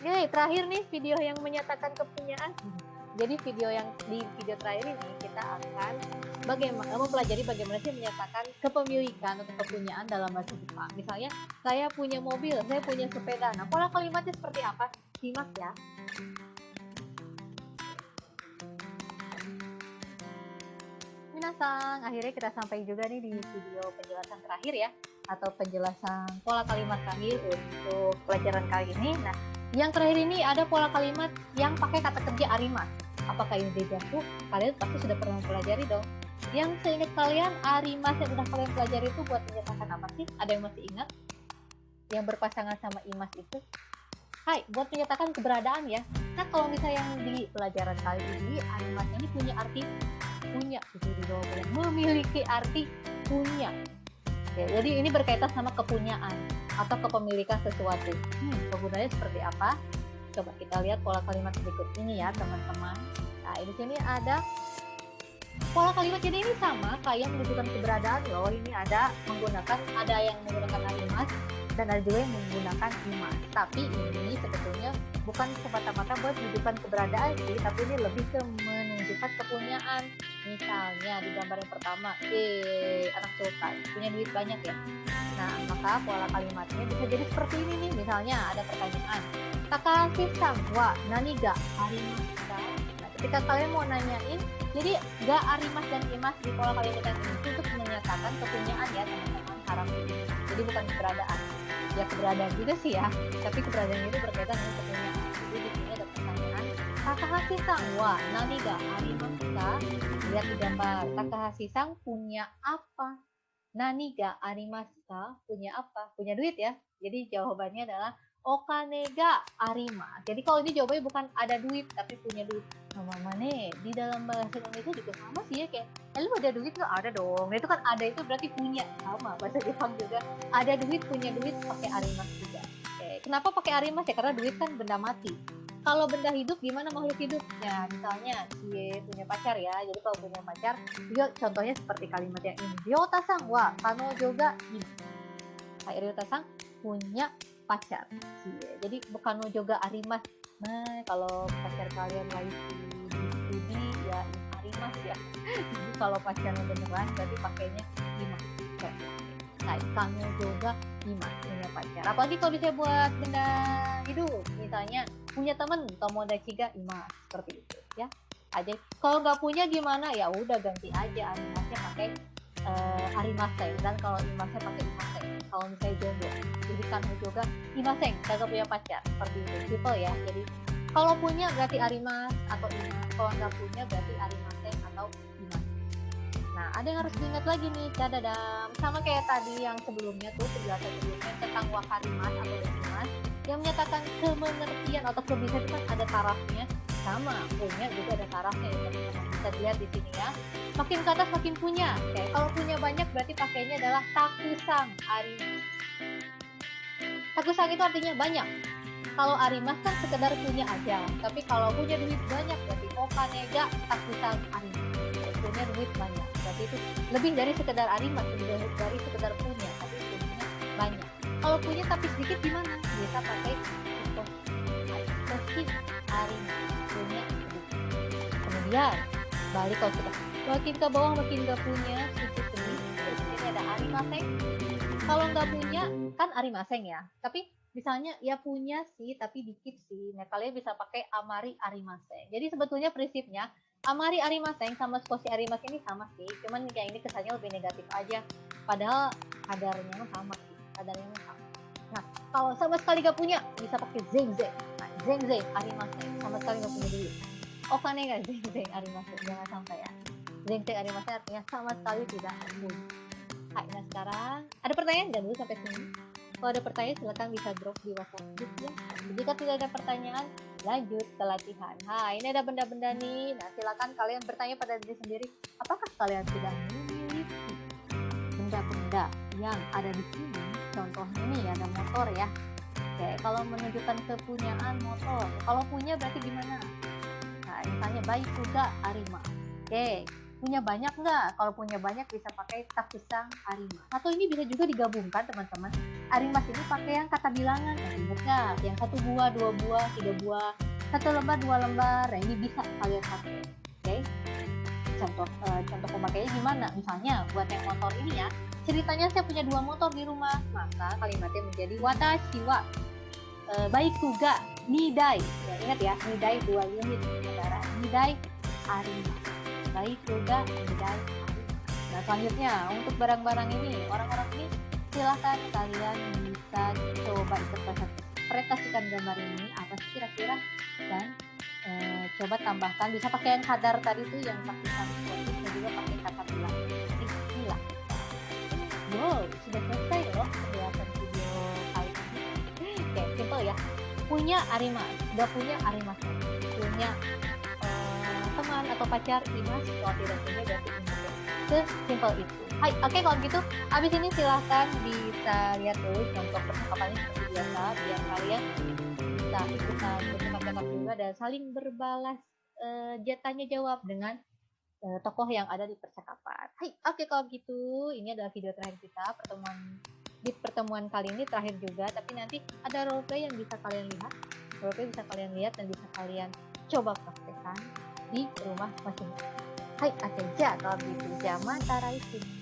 Oke, terakhir nih video yang menyatakan kepunyaan. Jadi di video terakhir ini kita akan mempelajari bagaimana sih menyatakan kepemilikan atau kepunyaan dalam bahasa Jepang. Misalnya, saya punya mobil, saya punya sepeda. Nah, pola kalimatnya seperti apa? Simak ya. Minasang, akhirnya kita sampai juga nih di video penjelasan terakhir ya, atau penjelasan pola kalimat kami untuk pelajaran kali ini. Nah, yang terakhir ini ada pola kalimat yang pakai kata kerja arimas. Apakah ini dejavu? Kalian pasti sudah pernah pelajari dong. Yang seingat kalian, arimas yang sudah kalian pelajari itu buat menyatakan apa sih? Ada yang masih ingat? Yang berpasangan sama imas itu? Hai, buat menyatakan keberadaan ya. Nah, kalau misalnya yang di pelajaran kali ini, arimas ini punya arti punya, memiliki arti punya. Ya, jadi ini berkaitan sama kepunyaan atau kepemilikan sesuatu. Penggunanya seperti apa? Coba kita lihat pola kalimat berikut ini ya, teman-teman. Nah, di sini ada pola kalimat, jadi ini sama kayak menunjukkan keberadaan loh. Ini ada yang menggunakan arimas dan ada juga yang menggunakan imas. Tapi ini sebetulnya bukan semata-mata buat menunjukkan keberadaan sih, tapi ini lebih ke menunjukkan kepunyaan. Misalnya di gambar yang pertama, anak sultan punya duit banyak ya. Nah, maka pola kalimatnya bisa jadi seperti ini nih. Misalnya ada pertanyaan, Takahashi-san wa nani ga arimasu ka? Nah, ketika kalian mau nanyain, jadi ga arimas dan imas di pola kalimat ini untuk menyatakan kepunyaan ya teman-teman, harap ini. Jadi bukan keberadaan. Ya keberadaan juga sih ya, tapi keberadaan itu berkaitan dengan kepunyaan. Jadi di sini ada pertanyaan, Takahashi-san wa nani ga arimasu ka? Lihat di gambar, Takahashi-san punya apa? Nani ga arimasu ka? Punya apa? Punya duit ya. Jadi jawabannya adalah okane ga arimasu. Jadi kalau ini jawabannya bukan ada duit, tapi punya duit. Mama nih, di dalam bahasa Indonesia juga sama sih ya, kayak lu ada duit nggak? Ada dong. Nah, itu kan ada itu berarti punya. Sama bahasa Jepang juga. Ada duit, punya duit, pakai arimasu juga. Oke. Kenapa pakai arimasu ya? Karena duit kan benda mati. Kalau benda hidup gimana makhluk hidup? Ya misalnya dia punya pacar ya. Jadi kalau punya pacar, dia contohnya seperti kalimat yang ini. Ryota-san wa kanojo ga iru. Ryota-san punya pacar. Jadi bukan juga arimas. Nah, kalau pacar kalian lagi di studi ya arimas ya. Jadi kalau pacarnya beneran berarti pakainya imas. Nah, kamu juga imas punya pacar. Apalagi kalau bisa buat benda hidup, misalnya punya teman, tomodachi ga imas, seperti itu ya. Aja kalau nggak punya gimana? Ya udah ganti aja arimasnya pakai arimasen, dan kalau imasnya pakai imasen. Kalau misalnya jomblo, jadi kamu juga imasen, kagak punya pacar, seperti itu, simple ya. Jadi kalau punya berarti arimas atau imas, kalau nggak punya berarti arimasen atau imas. Nah, ada yang harus diingat lagi nih, dadadam. Sama kayak tadi yang sebelumnya tuh, penjelasan sebelumnya tentang wakarimas atau imas, yang menyatakan kemengertian atau kebiasaan itu kan ada tarafnya. Sama, punya juga ada tarafnya ya, teman-teman. Bisa dilihat di sini ya. Makin ke atas makin punya. Oke, kalau punya banyak berarti pakainya adalah takusang arimas. Takusang itu artinya banyak. Kalau arimas kan sekedar punya aja. Tapi kalau punya duit banyak berarti okane ga takusang arimas. Punya duit banyak. Berarti itu lebih dari sekedar arimas, lebih dari sekedar punya, tapi punya banyak. Kalau punya tapi sedikit gimana? Bisa pakai posisi arimas, punya sedikit. Kemudian balik kalau kita makin ke bawah makin nggak punya, sedikit terus ini ada arimaseng. Kalau nggak punya kan arimaseng ya, tapi misalnya ya punya sih tapi dikit sih. Nah, kalian bisa pakai amari arimaseng. Jadi sebetulnya prinsipnya amari arimaseng sama skoshi arimaseng ini sama sih, cuman kayak ini kesannya lebih negatif aja, padahal kadarnya sama sih, kadarnya sama. Nah, kalau sama sekali gak punya bisa pakai zengzeng. Nah, zengzeng arimaseng, sama sekali gak punya duit. Okane ga zengzeng arimaseng, jangan sampai ya. Zengzeng arimaseng artinya sama sekali tidak punya. Hai, nah sekarang ada pertanyaan nggak dulu sampai sini? Kalau ada pertanyaan silakan bisa drop di WhatsApp group ya. Jika tidak ada pertanyaan, lanjut ke latihan. Hai, ini ada benda-benda nih. Nah, silakan kalian bertanya pada diri sendiri, apakah kalian sudah memiliki benda-benda yang ada di sini? Contohnya nih ada motor ya. Oke, kalau menunjukkan kepunyaan motor, kalau punya berarti gimana? Nah, misalnya baik juga arima. Oke, punya banyak nggak? Kalau punya banyak bisa pakai pakai takusang arimas. Atau ini bisa juga digabungkan teman-teman. Arimas ini pakai yang kata bilangan. Nah, ingat nggak? Yang 1 buah, 2 buah, 3 buah, 1 lembar, 2 lembar. Nah, ini bisa kalian pakai. Oke. Contoh pemakainya gimana? Misalnya buat yang motor ini ya. Ceritanya saya punya 2 motor di rumah. Maka kalimatnya menjadi watashi wa baikuga nidai. Ya, ingat ya, nidai 2 unit kendaraan. Nidai arimas. Baikuga nidai arimas. Nah, selanjutnya untuk barang-barang ini, orang-orang ini silahkan kalian bisa coba interpretasikan gambar ini apa sih kira-kira, dan coba tambahkan, bisa pakai yang kadar tadi tuh yang pakai transport, bisa juga pakai kata bilang. Inilah. Wow, sudah selesai loh penjelasan video kali ini. Oke, simple ya. Punya arimas, udah punya arimas, punya teman atau pacar imas, kalau tidak punya berarti imas. Sesimpel itu. Hai, oke, kalau gitu abis ini silahkan bisa lihat dulu contoh percakapannya seperti biasa, biar kalian bisa ikutan bercakap-cakap juga dan saling berbalas tanya jawab dengan tokoh yang ada di percakapan. Hai, oke, kalau gitu ini adalah video terakhir kita, pertemuan kali ini terakhir juga, tapi nanti ada roleplay yang bisa kalian lihat, dan bisa kalian coba praktekkan di rumah masing-masing. Hai, oke, kalau gitu, zaman tarai sini.